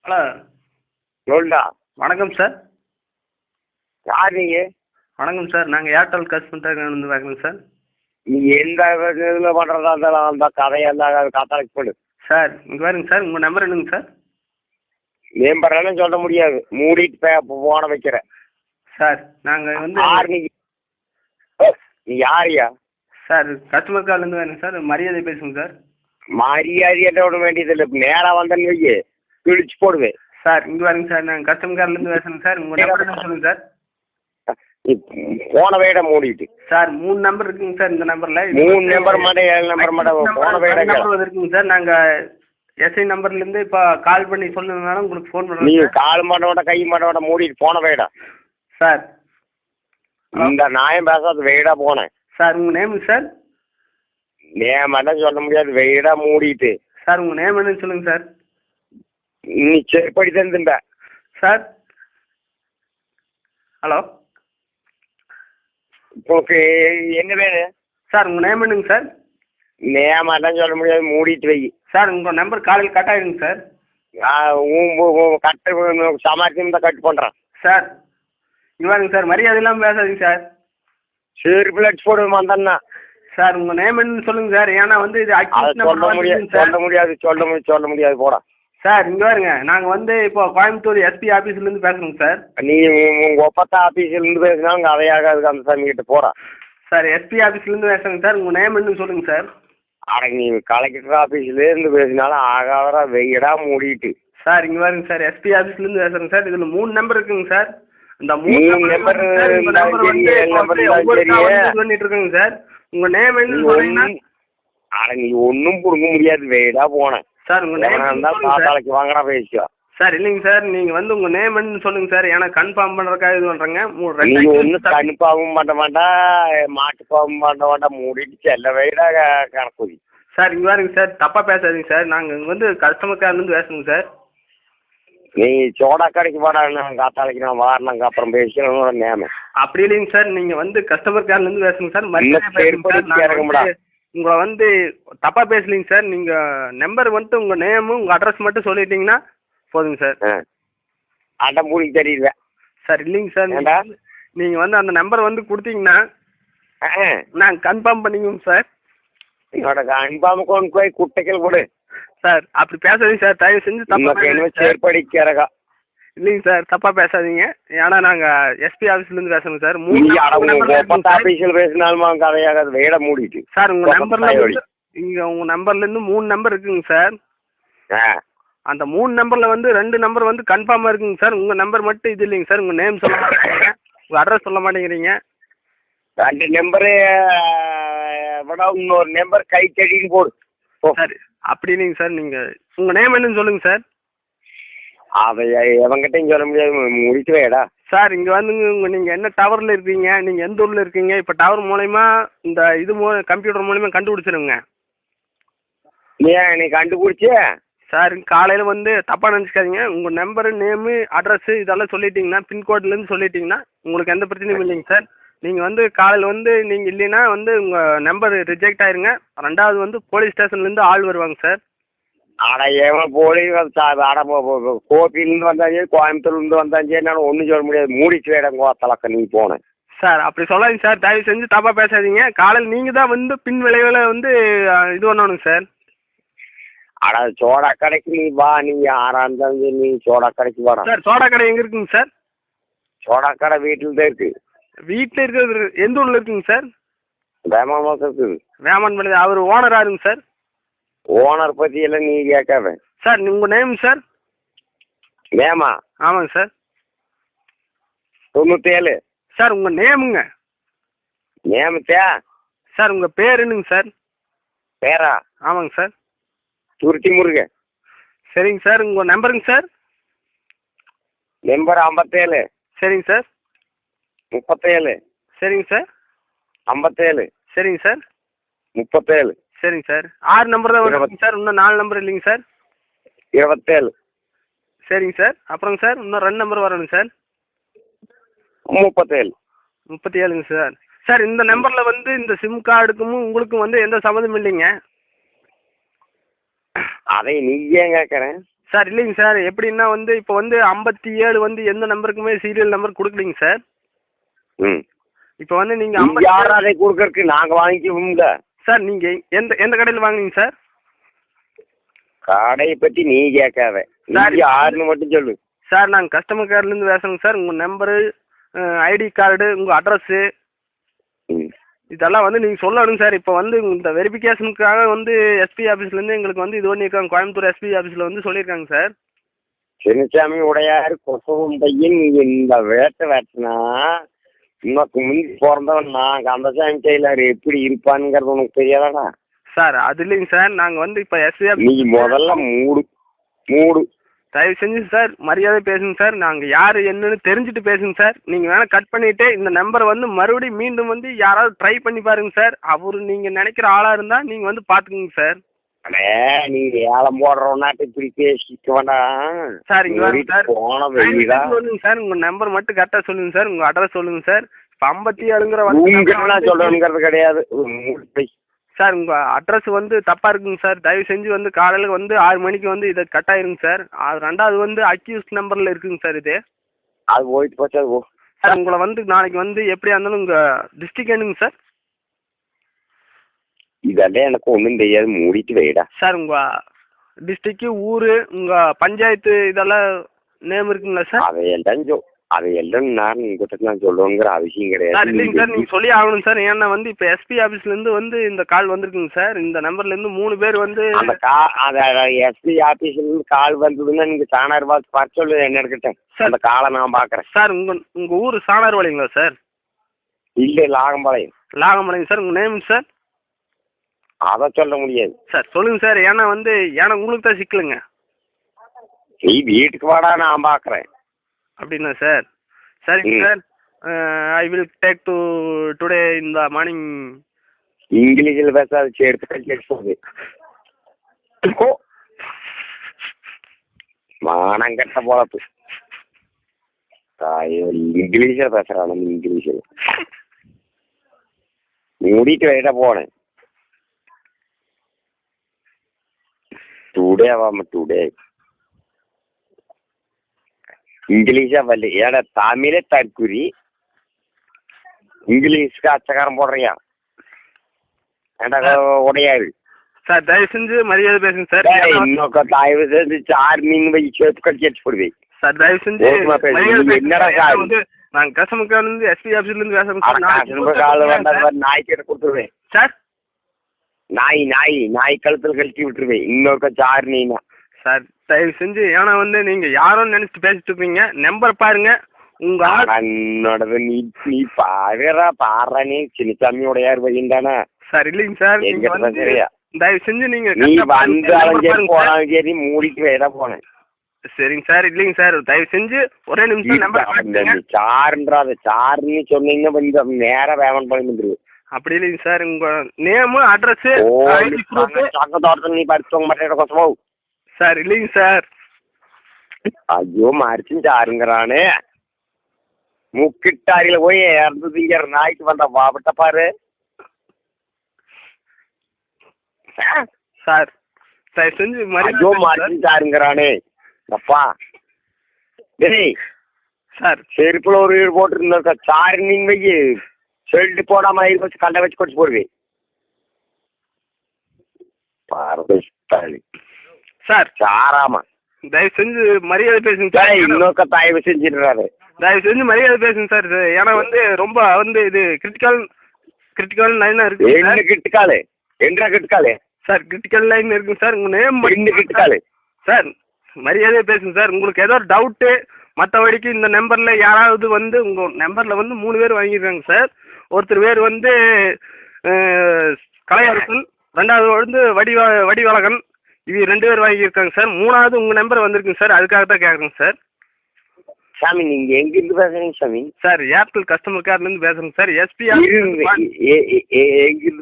Hello. சொல்டா. வணக்கம் sir. யார் நீங்கள்? வணக்கம் சார், நாங்கள் ஏர்டெல் கஸ்டமர் வந்து பார்க்குறோங்க சார். நீ எந்த இதில் பண்ணுறதா இருந்தாலும் அந்த கதையெல்லாம் கத்தாலைக்கு போடு சார். இங்கே பாருங்க சார், உங்கள் நம்பர் என்னங்க சார்? நம்பரெல்லாம் சொல்ல முடியாது, மூடிட்டு போன வைக்கிறேன் சார். நாங்கள் வந்து யார் நீ யாரியா? சார் கஸ்டமர் கார்லேருந்து வேணுங்க சார், மரியாதை பேசுங்க சார். மரியாதையிட்ட விட வேண்டியதில்லை, நேராக வந்தேன்னு வையே கிழிச்சு போடுவேன். சார் இங்கே பாருங்க சார், நாங்கள் கஸ்டமர் கார்லேருந்து பேசுகிறேங்க சார். உங்கள் நம்பர் என்ன சொல்லுங்கள் சார்? போன வேட மூடிட்டு சார் 3 நம்பர் இருக்குங்க சார். இந்த நம்பரில் 3 நம்பர் மாட்டேன், 7 நம்பர் மாட்டேன், போன வேட நம்பர் இருக்குங்க சார். நாங்கள் எஸ்ஐ நம்பர்லேருந்து இப்போ கால் பண்ணி சொல்லணுன்னாலும் உங்களுக்கு ஃபோன் பண்ணுறோம். நீங்கள் கால் மாட்டோட கை மாட்டோட மூடிட்டு போன வேடா சார். இந்த நாயம் பேசாத வெயிடா போனேன் சார். உங்கள் நேமுங்க சார்? நேமெல்லாம் சொல்ல முடியாது, வெயிடா மூடிட்டு. சார் உங்கள் நேம் என்னன்னு சொல்லுங்கள் சார். நீ செருப்படி தந்துட்ட சார். ஹலோ. உங்களுக்கு என்ன வேணும் சார் உங்கள் நேம் என்னங்க சார்? நேமெல்லாம் சொல்ல முடியாது, மூடிட்டு வை. சார் உங்கள் நம்பர் காலையில் கட் ஆகிடுங்க சார். கட்டு சமாளிச்சு தான் கட்டு பண்ணுறேன் சார். இவாங்க சார், மரியாதை இல்லாமல் பேசாதீங்க சார். செருப்பில் அடிச்சு போடுவோம் வந்தேன்னா. சார் உங்கள் நேம் என்னன்னு சொல்லுங்கள் சார். ஏன்னா வந்து இது சொல்ல முடியாது போடா. சார் இங்கே பாருங்க, நாங்கள் வந்து இப்போ கோயம்புத்தூர் எஸ்பி ஆஃபீஸ்லேருந்து பேசுகிறோங்க சார். நீ உங்கள் ஒப்பத்தா ஆஃபீஸ்லேருந்து பேசினாலும் கதையாகாது, அந்த சாமி கிட்ட போடா. சார் எஸ்பி ஆஃபீஸ்லேருந்து பேசுகிறேங்க சார். உங்கள் நேம் என்னன்னு சொல்லுங்கள் சார். அட நீ கலெக்டர் ஆஃபீஸ்லேருந்து பேசினாலும் ஆகாதரா வெயிடா மூடிட்டு. சார் இங்கே பாருங்க சார், எஸ்பி ஆஃபீஸ்லேருந்து பேசுகிறேங்க சார். இதில் 3 நம்பர் இருக்குங்க சார். இந்த 3 நம்பர் பண்ணிட்டு இருக்குங்க சார். உங்கள் நேம் என்னன்னு சொன்னீங்கன்னா? அட நீ ஒன்றும் பிடுங்க முடியாது, வெயிடா போனேன் சார். உங்கள் நேம் இருந்தாலும் காத்தாலைக்கு வாங்கடா பேசிக்கோ. சார் இல்லைங்க சார், நீங்கள் வந்து உங்கள் நேம் என்னன்னு சொல்லுங்கள் சார். ஏன்னா கன்ஃபார்ம் பண்ணுறதுக்காக இது பண்ணுறேங்க. நீங்கள் ஒன்றும் கன்ஃபார்மும் பண்ண மாட்டேன், மாட்டுப்பாவும் பண்ண மாட்டேன், மூடிட்டு செல்ல வெயிடா கணக்கு. சார் இங்கே பாருங்க சார், தப்பாக பேசாதீங்க சார். நாங்கள் இங்கே வந்து கஸ்டமர் கேர்லேருந்து பேசுங்க சார். நீ சோடா கடைக்கு போடா, நான் காத்தாலைக்கு நான் வாரினாங்க அப்புறம் பேசிக்கணும் நேம. அப்படி இல்லைங்க சார், நீங்கள் வந்து கஸ்டமர் கேர்லேருந்து பேசுங்க சார். உங்களை வந்து தப்பாக பேசலிங்க சார். நீங்கள் நம்பர் வந்துட்டு உங்கள் நேமு உங்கள் அட்ரஸ் மட்டும் சொல்லிட்டீங்கன்னா போதுங்க சார். அடம் மூடி தெரியல சார். இல்லைங்க சார், நீங்கள் வந்து அந்த நம்பர் வந்து கொடுத்தீங்கன்னா நாங்கள் கன்ஃபார்ம் பண்ணிக்குவோம் சார். என்னோட கன்ஃபார்ம் கொண்டு போய் குட்டைகள் கொடு சார். அப்படி பேசாதீங்க சார், தயவு செஞ்சு தப்பாக சேர்ப்படிக்கிறகா. இல்லைங்க சார், தப்பாக பேசாதீங்க. ஏன்னா நாங்கள் எஸ்பி ஆஃபீஸ்லேருந்து பேசுகிறோங்க சார். ஆஃபீஸில் பேசினாலும் கதையாகாது, வேட மூடிட்டு. சார் உங்கள் நம்பரில் இங்கே உங்கள் நம்பர்லேருந்து 3 நம்பர் இருக்குங்க சார். அந்த 3 நம்பரில் வந்து 2 நம்பர் வந்து கன்ஃபார்மாக இருக்குங்க சார். உங்கள் நம்பர் மட்டும் இது இல்லைங்க சார். உங்கள் நேம் சொல்ல மாட்டேங்கிறீங்க, உங்கள் அட்ரஸ் சொல்ல மாட்டேங்கிறீங்க. 2 நம்பரு விட இன்னொரு நம்பர் கை கட்டின்னு போடு சார். அப்படி இல்லைங்க சார், நீங்கள் உங்கள் நேம் என்னன்னு சொல்லுங்கள் சார். அதை எவங்கிட்டையும் சொல்ல முடியாது, முடிச்சு வேடா. சார் இங்கே வந்துங்க, நீங்கள் என்ன டவரில் இருக்கீங்க, நீங்கள் எந்த ஊரில் இருக்கீங்க, இப்போ டவர் மூலயமா இந்த இது கம்ப்யூட்டர் மூலயமா கண்டுபிடிச்சிருங்க. நீ கண்டுபிடிச்சி சார் காலையில் வந்து தப்பாக நினச்சிக்காதீங்க. உங்கள் நம்பரு, நேமு, அட்ரஸ்ஸு இதெல்லாம் சொல்லிட்டீங்கன்னா, பின்கோட்லேருந்து சொல்லிட்டீங்கன்னா உங்களுக்கு எந்த பிரச்சனையும் இல்லைங்க சார். நீங்கள் வந்து காலையில் வந்து நீங்கள் இல்லைன்னா வந்து உங்கள் நம்பர் ரிஜெக்ட் ஆயிருங்க. 2வது வந்து போலீஸ் ஸ்டேஷன்லேருந்து ஆள் வருவாங்க சார். அட ஏன் போலீஸ் அட கோபிலேருந்து வந்தாச்சு, கோயம்புத்தூர்லேருந்து வந்தாச்சு, என்னால் ஒன்றும் சொல்ல முடியாது, மூடிச்சு வேடம் கோத்தலக்க நீ போனேன் சார். அப்படி சொல்லாதீங்க சார், தயவு செஞ்சு தப்பாக பேசாதீங்க. காலையில் நீங்கள் தான் வந்து பின் விளைவில் வந்து இது பண்ணணும் சார். அட சோடா கடைக்கு நீ வா, நீ யாராக இருந்தாலும் சரி, நீ சோடா கடைக்கு வாடா. சார் சோடா கடை எங்கே இருக்குங்க சார்? சோடா கடை வீட்டில் தான் இருக்குது. வீட்டில் இருக்கிறது எந்த ஊரில் இருக்குங்க சார்? வேமான் இருக்குது. வேமான்பள்ளி. அவர் ஓனர் யாருங்க சார்? ஓனர் பற்றி எல்லாம் நீ கேட்காத சார். உங்கள் நேம் சார்? நேமா? ஆமாங்க சார். 97 சார். உங்கள் நேமுங்க? நேமத்தா சார். உங்கள் பேர் என்னங்க சார்? பேரா? ஆமாங்க சார். துருத்தி முருகன். சரிங்க சார். உங்கள் நம்பருங்க சார்? நம்பர் 57. சரிங்க சார். 37. சரிங்க சார். 57. சரிங்க சார். 37. சரிங்க சார். 6 நம்பர் தான் வருங்க சார், இன்னும் 4 நம்பர் இல்லைங்க சார். 27. சரிங்க சார். அப்புறங்க சார் இன்னும் 2 நம்பர் வரணுங்க சார். 37. 37ங்க சார். சார் இந்த நம்பரில் வந்து இந்த சிம் கார்டுக்கும் உங்களுக்கும் வந்து எந்த சம்மந்தமும் இல்லைங்க. அதை நீ ஏன் கேட்குறேன்? சார் இல்லைங்க சார், எப்படின்னா வந்து இப்போ வந்து 57 வந்து எந்த நம்பருக்குமே சீரியல் நம்பர் கொடுக்கலைங்க சார். ம். இப்போ வந்து நீங்கள் நீ யார் அதை கொடுக்கறதுக்கு? நாங்கள் வாங்கிக்குவோம்ல. சார் நீங்கள் எந்த எந்த கடையில் வாங்குனீங்க சார்? கடையை பற்றி நீ கேட்காத, நீ யாருன்னு மட்டும் சொல்லு. சார் நாங்கள் கஸ்டமர் கேர்லேருந்து பேசுகிறோங்க சார். உங்கள் நம்பரு, ஐடி கார்டு, உங்கள் அட்ரஸ்ஸு இதெல்லாம் வந்து நீங்கள் சொல்லணும் சார். இப்போ வந்து இந்த வெரிஃபிகேஷனுக்காக வந்து எஸ்பி ஆஃபீஸ்லேருந்து எங்களுக்கு வந்து இது பண்ணியிருக்காங்க, கோயம்புத்தூர் எஸ்பி ஆஃபீஸில் வந்து சொல்லியிருக்காங்க சார். சின்னசாமி உடையார் கொசவம் பையன். நீங்கள் இந்த வேட்டை வேட்டினா இன்னொக்கு முந்தி பிறந்தவன் நான் கந்தசாமி டெய்லர் எப்படி இருப்பானுங்கிறது உனக்கு தெரியாதாடா? சார் அது இல்லைங்க சார், நாங்கள் வந்து இப்போ எஸ்பி நீ முதல்ல மூடு. தயவு செஞ்சு சார் மரியாதை பேசுங்க சார். நாங்கள் யார் என்னன்னு தெரிஞ்சுட்டு பேசுங்க சார். நீங்கள் வேணால் கட் பண்ணிவிட்டு இந்த நம்பரை வந்து மறுபடியும் மீண்டும் வந்து யாராவது ட்ரை பண்ணி பாருங்க சார். அவர் நீங்கள் நினைக்கிற ஆளாக இருந்தால் நீங்கள் வந்து பார்த்துக்குங்க சார். அடே நீ ஏலம் போடுறோன்னாட்டு இப்படி பேசிக்க வேண்டாம் சார். இங்கே வாங்க சார், போன வெளியிடா சொல்லுங்க சார். உங்கள் நம்பர் மட்டும் கரெக்டாக சொல்லுங்கள் சார். உங்கள் அட்ரஸ் சொல்லுங்கள் சார். இப்போ 57 சொல்லணுங்கிறது கிடையாது சார். உங்கள் அட்ரஸ் வந்து தப்பாக இருக்குங்க சார். தயவு செஞ்சு வந்து காலையில் வந்து 6 மணிக்கு வந்து இதை கட் ஆயிருங்க சார். அது ரெண்டாவது வந்து அக்யூஸ்ட் நம்பரில் இருக்குங்க சார். இது அது போயிட்டு போச்சு. அது சார் உங்களை வந்து நாளைக்கு வந்து எப்படியா இருந்தாலும் உங்கள் டிஸ்ட்ரிக்ட் என்னங்க சார்? இதெல்லாம் எனக்கு ஒன்றும் தெரியாது, மூடிட்டு வைடா சார். உங்கள் டிஸ்ட்ரிக்ட்டு, ஊர், உங்கள் பஞ்சாயத்து இதெல்லாம் நேம் இருக்குங்களா சார்? அதையெல்லாம் நான் உங்ககிட்ட நான் சொல்லணுங்கிற அவசியம் கிடையாது சார். இல்லைங்க சார், நீங்கள் சொல்லி ஆகணும் சார். ஏன்னா வந்து இப்போ எஸ்பி ஆஃபீஸ்லேருந்து வந்து இந்த கால் வந்திருக்குங்க சார். இந்த நம்பர்லேருந்து 3 பேர் வந்து அந்த எஸ்பி ஆஃபீஸ்லேருந்து கால் வந்ததுன்னா நீங்கள் சாணார் பார்த்து சொல்லு என்ன எடுக்கட்டேன். அந்த காலை நான் பார்க்குறேன் சார். உங்கள் ஊர் சாணார்பாளையங்களா சார்? இல்லை, லாகம்பாளையம். லாகம்பாளையம் சார். உங்கள் நேம் சார்? அதை சொல்ல முடியாது சார். சொல்லுங்கள் சார். ஏன்னா வந்து உங்களுக்கு தான் சிக்கலுங்க. நீ வீட்டுக்கு வாடா, நான் பார்க்குறேன். அப்படின்னா சார்? சரிங்க sir. I will take today in the morning. இங்கிலீஷில் பேசாது, சேர்த்து மானங்கட்ட போலப்பு இங்கிலீஷில் பேசுகிறான். இங்கிலீஷில் மூடிட்டு வைட்டா போனேன். டுடே டுடே இங்கிலீஷா வரல. ஏடா தமிழே தற்குறி, இங்கிலீஷ்க்கு அச்சகாரம் போடுறியா? ஏடா உடையாது சார். தயவு செஞ்சு மரியாதை பேசுங்க சார். இன்னொக்க தயவு செஞ்சு 6 மீன் வை சேர்த்து கடிச்சு போடுவேன் சார். தயவு செஞ்சு என்னடா சார்? நாங்கள் கஸ்டமர் கேர்லேருந்து எஸ்பி ஆஃபீஸ்லேருந்து பேசுகிறோம் கஸ்டமர் கால் வந்தால் நாய் கிட்ட கொடுத்துருவேன் சார். நாய் கழுத்தில் கழிச்சு விட்டுருவேன். இன்னொருக்க 6 நீனா சார். தயவு செஞ்சு, ஏன்னா வந்து நீங்கள் யாரும் நினச்சிட்டு பேசிட்டு இருப்பீங்க. நம்பர் பாருங்க. உங்கள் என்னோடது நீ பாடுறா நீ சின்னசாமியோட யார் வகிந்தானா சார்? இல்லைங்க சார், தயவு செஞ்சு நீங்கள் நீ வந்தாலும் சரி போனாலும் சரி மூடிட்டு வேற போனேன். சரிங்க சார். இல்லைங்க சார், தயவு செஞ்சு ஒரே நிமிஷம் நம்பர் சாருன்றாத. சாருன்னு சொன்னீங்கன்னா கொஞ்சம் நேரம் வேவன் பண்ணி வந்துருது. அப்படி இல்லைங்க சார். உங்கள் நேமு, அட்ரஸு, தோட்டத்தில் நீ படிச்சவங்க மட்டும் கொசம் சார். இல்லைங்க சார். ஐயோ மறைச்சும் சாருங்கிறானே. முக்கிட்டாரியில் போய் இறந்துங்கிற நாய்க்கு வந்த பாப்பட்ட பாரு சார். தயவு செஞ்சு ஐயோ மறைச்சும் சாருங்கிறானே. அப்பா டேய் சார், செருப்புல ஒரு வீடு போட்டுருந்தா சாரு நீங்க வை சொல்லிட்டு போடாம வச்சு கண்டை வச்சு கொடிச்சு போடுவேன். பாரதி சார். சாராமா தயவு செஞ்சு மரியாதை பேசுங்க சார். இன்னொக்க தயவு செஞ்சிடுறாரு. தயவு செஞ்சு மரியாதை பேசுங்க சார். ஏன்னா வந்து ரொம்ப வந்து இது கிரிட்டிக்கல் லைனா இருக்கு. என்ன கிரிட்டிக்காலு? என்ன கிரிட்டிக்காலு சார்? கிரிட்டிக்கல் லைன் இருக்குங்க சார். உங்க நேம் என்ன கிரிட்டிக்காலு சார்? மரியாதையை பேசுங்க சார். உங்களுக்கு ஏதோ டவுட்டு மற்றபடிக்கு இந்த நம்பரில் யாராவது வந்து உங்கள் நம்பரில் வந்து 3 பேர் வாங்கியிருக்காங்க சார். ஒருத்தர் பேர் வந்து கலையரசன், 2வது வந்து வடிவழகன். இவங்க 2 பேர் வாங்கியிருக்காங்க சார். 3வது உங்கள் நம்பர் வந்திருக்குங்க சார். அதுக்காக தான் கேட்குறேங்க சார். சாமி நீங்க எங்கிருந்து பேசுறீங்க சாமி? சார் ஏர்டெல் கஸ்டமர் கேர்லேருந்து பேசுறேங்க சார். எஸ்பி எங்கிருந்து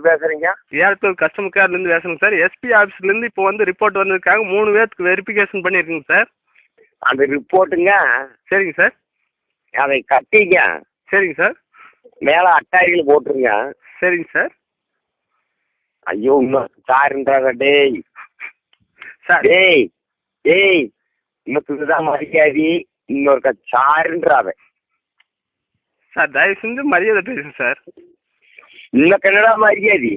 பேசுறீங்க? ஏர்டெல் கஸ்டமர் கேர்லேருந்து பேசுறேங்க சார். எஸ்பி ஆஃபீஸ்லேருந்து இப்போ வந்து ரிப்போர்ட் வந்திருக்காங்க. 3 பேருக்கு வெரிஃபிகேஷன் பண்ணியிருக்குங்க சார். அந்த ரிப்போர்ட்டுங்க. சரிங்க சார். அதை கட்டிங்க. சரிங்க சார். மேலே அட்டாரிகள் போட்டுருங்க. சரிங்க சார். ஐயோ இன்னும் சாருன்றாங்க டேய். சார் ஏய் இன்னும் இதுதான் மரியாதை, இன்னொருக்கா சாருன்றாவ. சார் தயவு செஞ்சு மரியாதை பேசுங்க சார். இன்னும் என்னடா மரியாதை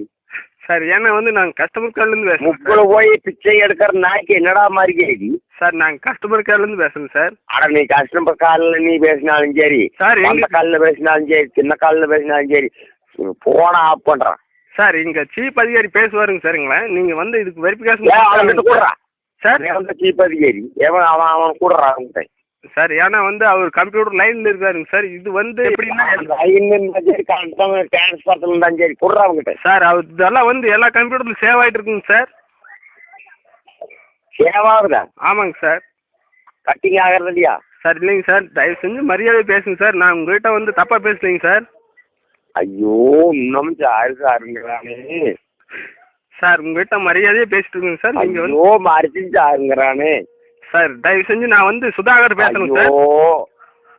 சார்? ஏன்னா வந்து நாங்கள் கஸ்டமர் கேர்லேருந்து பேசுகிறோம். முக்குல போய் பிச்சை எடுக்கிற நாய்க்கு என்னடா மரியாதை? சார் நாங்கள் கஸ்டமர் கேர்லேருந்து பேசுகிறோம் சார். அட நீ கஸ்டமர் காலில் நீ பேசினாலும் சரி, சார் எந்த காலில் பேசினாலும் சரி, சின்ன காலில் பேசினாலும் சரி, போனை ஆஃப் பண்ணுறான். சார் இங்கே சீப் அதிகாரி பேசுவாருங்க சாருங்களேன். நீங்கள் வந்து இதுக்கு வெரிஃபிகேஷன் அவன்கிட்ட கூடுறான் சார். சீப் அதிகாரி அவன் கூடுறான் அவன்கிட்ட சார். ஏன்னா வந்து அவர் கம்ப்யூட்டர் லைனில் இருக்காருங்க சார். இது வந்து எப்படின்னா டிரான்ஸ்போர்ட்ல இருந்தாலும் சரி கூடுறா அவங்ககிட்ட. சார் அவர் இதெல்லாம் வந்து எல்லா கம்ப்யூட்டர்லையும் சேவ் ஆகிட்டு இருக்குங்க சார். சேவ் ஆகுதா? ஆமாங்க சார். கட்டிங் ஆகிறது இல்லையா? சார் இல்லைங்க சார், தயவு செஞ்சு மரியாதை பேசுங்க சார். நான் உங்ககிட்ட வந்து தப்பாக பேசலைங்க சார். ஐயோ இன்னும் சாருங்கிறானே சார். உங்ககிட்ட மரியாதையே பேசிட்டு இருக்குங்க சார். நீங்கள் வந்து மறைச்சு சாருங்கிறானே சார். தயவு செஞ்சு நான் வந்து சுதாகர் பேசுகிறேன் சார்.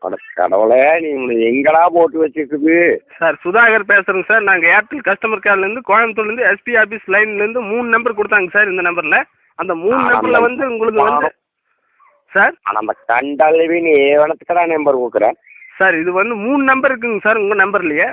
அட கடவுளே, நீ எங்கடா போட்டு வச்சிருக்குது? சார் சுதாகர் பேசுகிறேங்க சார். நாங்கள் ஏர்டெல் கஸ்டமர் கேர்லேருந்து கோயம்புத்தூர்லேருந்து எஸ்பி ஆஃபீஸ் லைன்லேருந்து 3 நம்பர் கொடுத்தாங்க சார். இந்த நம்பரில் அந்த 3 நம்பரில் வந்து உங்களுக்கு வந்து சார் நம்ம கண்டளவி நீ ஏவனத்துக்கடா நம்பர் கொடுக்குற சார்? இது வந்து 3 நம்பர் இருக்குங்க சார் உங்கள் நம்பர்லையே.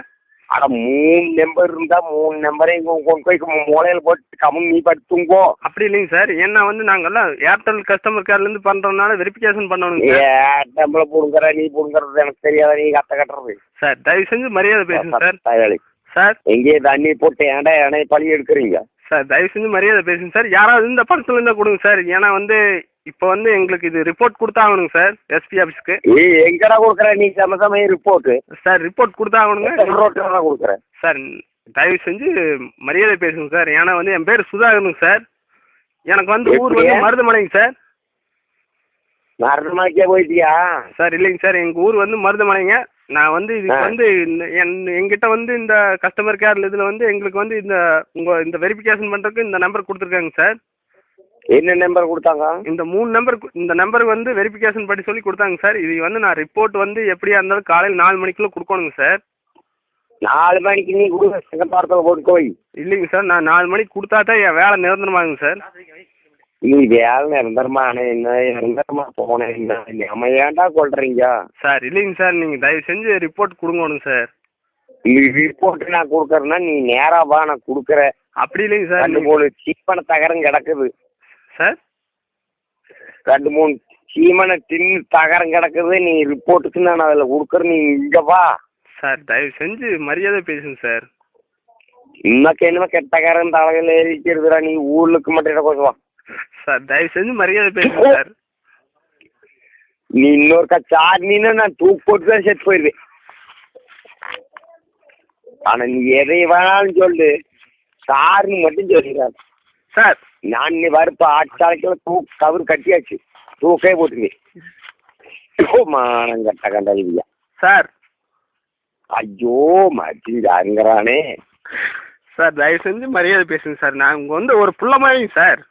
அட 3 நம்பர் இருந்தா 3 நம்பரையும் கொண்டு போய் மூலையில் போட்டு கம்மி நீ படுத்துங்கோ. அப்படி இல்லைங்க சார். ஏன்னா வந்து நாங்கள்லாம் ஏர்டெல் கஸ்டமர் கேர்லேருந்து பண்ணுறதுனால வெரிஃபிகேஷன் பண்ணணுங்க சார். ஏர்டெல்ல புடுங்குற நீ புடுங்குறது எனக்கு தெரியாத, நீ கட்டுறது. சார் தயவு செஞ்சு மரியாதை பேசுங்க சார். தயாளி சார் எங்கேயே தண்ணி போட்டு ஏன்டா பழி எடுக்கிறீங்க? சார் தயவு செஞ்சு மரியாதை பேசுங்க சார். யாராவது இந்த படத்துல இருந்தால் கொடுங்க சார். ஏன்னா வந்து இப்போ வந்து எங்களுக்கு இது ரிப்போர்ட் கொடுத்தாகணுங்க சார் எஸ்பி ஆஃபீஸ்க்கு. எங்கடா கொடுக்குற நீ சமசமயம் ரிப்போர்ட்டு? சார் ரிப்போர்ட் கொடுத்தாகணுங்க கொடுக்குறேன் சார். தயவு செஞ்சு மரியாதை பேசுங்க சார். ஏன்னா வந்து என் பேர் சுதாகருங்க சார். எனக்கு வந்து ஊர் வந்து மருதமலைங்க சார். மருதமலைக்கே போயிட்டியா? சார் இல்லைங்க சார், எங்கள் ஊர் வந்து மருதமலைங்க. நான் வந்து இதுக்கு வந்து எங்கிட்ட வந்து இந்த கஸ்டமர் கேர் இதில் வந்து எங்களுக்கு வந்து இந்த வெரிஃபிகேஷன் பண்ணுறதுக்கு இந்த நம்பர் கொடுத்துருக்காங்க சார். என்ன நம்பர் கொடுத்தாங்க? இந்த 3 நம்பர், இந்த நம்பருக்கு வந்து வெரிஃபிகேஷன் பண்ணி சொல்லி கொடுத்தாங்க சார். இது வந்து நான் ரிப்போர்ட் வந்து எப்படியா இருந்தாலும் காலையில் 4 மணிக்குள்ளே கொடுக்கணுங்க சார். 4 மணிக்கு நீ கொடுக்க போட்டு போய் இல்லைங்க சார், நான் 4 மணிக்கு கொடுத்தா தான் என் வேலை நிரந்தரமாகுங்க சார். நீ வேலை நிரந்தரமா என்ன நிரந்தரமா போனேன் என்ன நம்ம ஏன்டா கொள்றீங்க சார்? இல்லைங்க சார், நீங்கள் தயவு செஞ்சு ரிப்போர்ட் கொடுங்கணும் சார். நீ ரிப்போர்ட் நான் கொடுக்குறேன்னா நீ நேரா வா, நான் கொடுக்குறேன். அப்படி இல்லைங்க சார். 2-3 சீப்பன தகரம் கிடக்குது சார். 2-3 சீமனை தின்னு தகரம் கிடக்குது. நீ ரிப்போர்ட்டுக்கு நான் அதில் கொடுக்குறேன். நீ இங்கே வா சார். தயவு செஞ்சு மரியாதை பேசுங்க சார். இன்னக்கு என்னமோ கெட்டக்காரன் தலைகள் ஏறிக்கிறதுடா. நீ ஊருக்கு மட்டும் கொஞ்சம் வா சார். தயவு செஞ்சு மரியாதை பேசுங்க சார். நீ இன்னொருக்கா சார்னின்னா நான் தூக்கு போட்டு தான் செத்து போயிடுவேன். ஆனால் நீ எதை வேணாலும் சொல்லு, சார்னு மட்டும் சொல்லிடுறாரு சார். நான் நீ வரப்ப ஆட்சாலைக்கெல்லாம் தூக்கு கவுரு கட்டியாச்சு, தூக்கே போட்டுருவேன். மானம் கட்ட கண்டா சார். ஐயோ மச்சி யாருங்கிறானே சார். தயவு செஞ்சு மரியாதை பேசுங்க சார். நான் உங்க வந்து ஒரு புள்ள மாதிரிங்க சார்.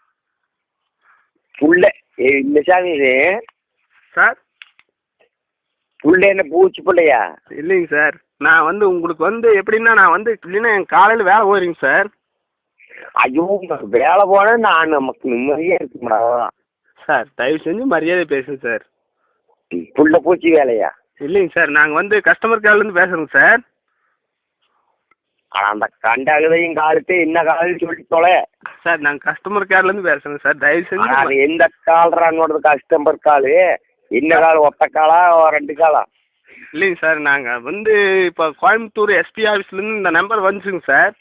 புள்ள இந்த சாமி இது சார்? புள்ள என்ன பூச்சி பிள்ளையா? இல்லைங்க சார், நான் வந்து உங்களுக்கு வந்து எப்படின்னா நான் வந்து இல்லைன்னா என் காலையில் வேலை போகிறீங்க சார். ஐயோ வேலை போனால் நான் நமக்கு நிம்மதியாக இருக்கும்டா சார். தயவு செஞ்சு மரியாதை பேசுங்க சார். புள்ள பூச்சி வேலையா? இல்லைங்க சார், நாங்கள் வந்து கஸ்டமர் கேர்லேருந்து பேசுகிறோங்க சார். ஆனால் அந்த கண்டகதையும் காலத்து என்ன காலம் சொல்லி தொலை சார். நாங்கள் கஸ்டமர் கேர்லேருந்து பேசுகிறோங்க சார். தயவு செஞ்சு அது எந்த கால்றான்னு கஸ்டமர் காலு என்ன கால்? ஒத்த காலா 2 காலா? இல்லைங்க சார், நாங்கள் வந்து இப்போ கோயம்புத்தூர் எஸ்பி ஆஃபீஸ்லேருந்து இந்த நம்பர் வந்துச்சுங்க சார்.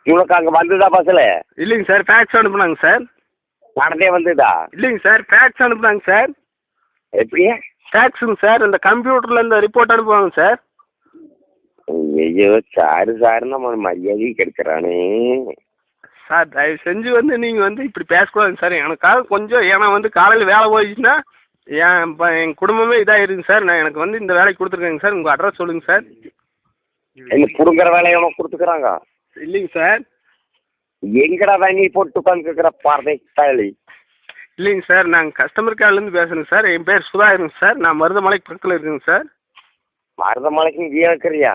இவனுக்கு அங்கே வந்துதா பஸ்ஸில்? இல்லைங்க சார், ஃபேக்ஸ் அனுப்புனாங்க சார். நடந்தே வந்துதா? இல்லைங்க சார், ஃபேக்ஸ் அனுப்புனாங்க சார். எப்படி ஃபேக்ஸுங்க சார்? இந்த கம்ப்யூட்டரில் இந்த ரிப்போர்ட் அனுப்புவாங்க சார். ஐயோ சாருன்னா மரியாதையும் கெடுக்கிறானே சார். தயவு செஞ்சு வந்து நீங்கள் வந்து இப்படி பேசக்கூடாதுங்க சார். எனக்காக கொஞ்சம், ஏன்னா வந்து காலையில் வேலை போயிடுச்சுன்னா என் குடும்பமே இதாகிருங்க சார். நான் எனக்கு வந்து இந்த வேலைக்கு கொடுத்துருக்கேங்க சார். உங்கள் அட்ரஸ் சொல்லுங்கள் சார். என்ன புடுங்குற வேலையை அவன் கொடுத்துக்கிறாங்க? இல்லைங்க சார். எங்கடா தண்ணி போட்டு உட்காந்துருக்கிற பார்வை தாளி? இல்லைங்க சார், நாங்கள் கஸ்டமர் கேர்லேருந்து பேசுகிறேங்க சார். என் பேர் சுதாகருங்க சார். நான் மருதமலைக்கு பக்கத்தில் இருக்குங்க சார். மருதமலைக்கு இங்கே இருக்கிறியா?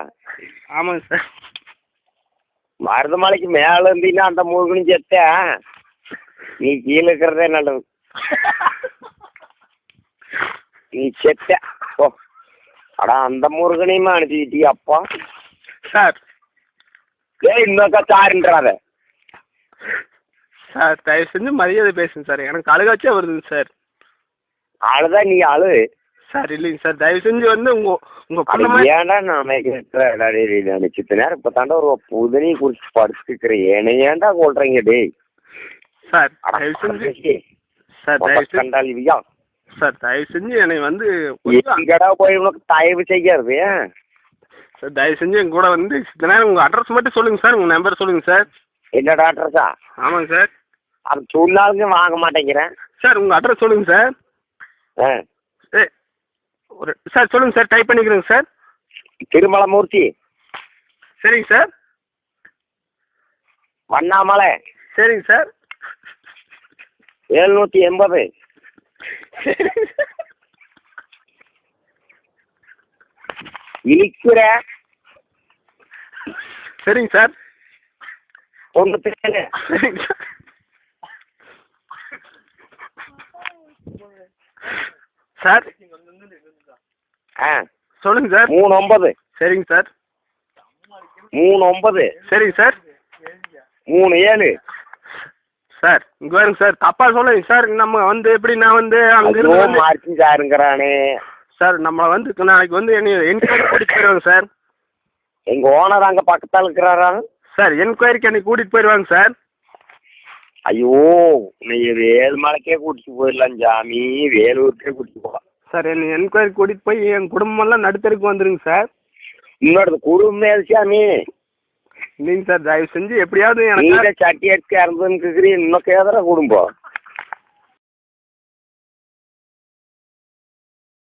ஆமாங்க சார். மருதமலைக்கு மேலே இருந்தீங்கன்னா அந்த முருகனும் செத்தேன். நீ கீழே இருக்கிறதே நல்லது. நீ செத்த ஓ. அடா அந்த முருகனையுமா அனுப்பிக்கிட்டியா அப்பா? சார் ஏய் இன்னொக்கா சாருன்றாத சார், தயவு செஞ்சு மரியாதை பேசுங்க சார். எனக்கு அழுகாச்சே வருதுங்க சார். அழுதா நீ அழு சார். இல்லைங்க சார், தயவு செஞ்சு வந்து உங்க பொண்ணு ஏன்டா நான் நினைச்சித்த நேரம் இப்போ தாண்டா ஒரு புதனி குடிச்சு படுத்துக்கிறேன். என்னை ஏன்டா கொள்றீங்க டேய்? சார் தயவு செஞ்சு சார் தயவு செஞ்சு கண்டாலியா சார் தயவு செஞ்சு என்னை வந்து எங்கடா போய் உனக்கு தயவு செய்யாது சார். தயவு செஞ்சு எங்க கூட வந்து இந்த நேரம் உங்கள் அட்ரஸ் மட்டும் சொல்லுங்கள் சார். உங்கள் நம்பர் சொல்லுங்கள் சார். என்னடா அட்ரஸா? ஆமாங்க சார். அது சொன்னாலுங்க வாங்க மாட்டேங்கிறேன் சார். உங்கள் அட்ரஸ் சொல்லுங்கள் சார். சார் சொல்லுங்கள் சார், டைப் பண்ணிக்கிறேங்க சார். திருமலமூர்த்தி. சரிங்க சார். வண்ணாமலை. சரிங்க சார். 780. இனிக்குற. சரிங்க சார். 97. சரிங்க சார். சார் சொல்லுங்க சார். 39. சரிங்க சார். 39. சரிங்க சார். 37. சார் இங்கே வருங்க சார். தப்பாக சொல்லுங்க சார். நம்ம வந்து எப்படி நான் வந்து அங்கிருந்து வந்து மார்க்கிங் சாருங்கிறானே சார். நம்மளை வந்து நாளைக்கு வந்து என்கொயரி கூட்டிகிட்டு போயிடுவாங்க சார். எங்க ஓனர் அங்க பக்கத்தால் இருக்கிறாரா சார்? என்கொயரிக்கு என்னை கூட்டிகிட்டு போயிடுவாங்க சார். ஐயோ நீ வேலுமலைக்கே கூட்டிட்டு போயிடலாம் சாமி. வேலூருக்கே கூட்டிட்டு போகலாம் சார். என்னை என்கொயரி கூட்டிகிட்டு போய் என் குடும்பமெல்லாம் நடுத்தருக்கு வந்துருங்க சார். இன்னொரு குடும்பம் சாமி. இல்லைங்க சார், தயவு செஞ்சு எப்படியாவது நீங்க எனக்கு சட்டி எடுத்து இறந்துன்னு இன்னும் கேதரா குடும்பம்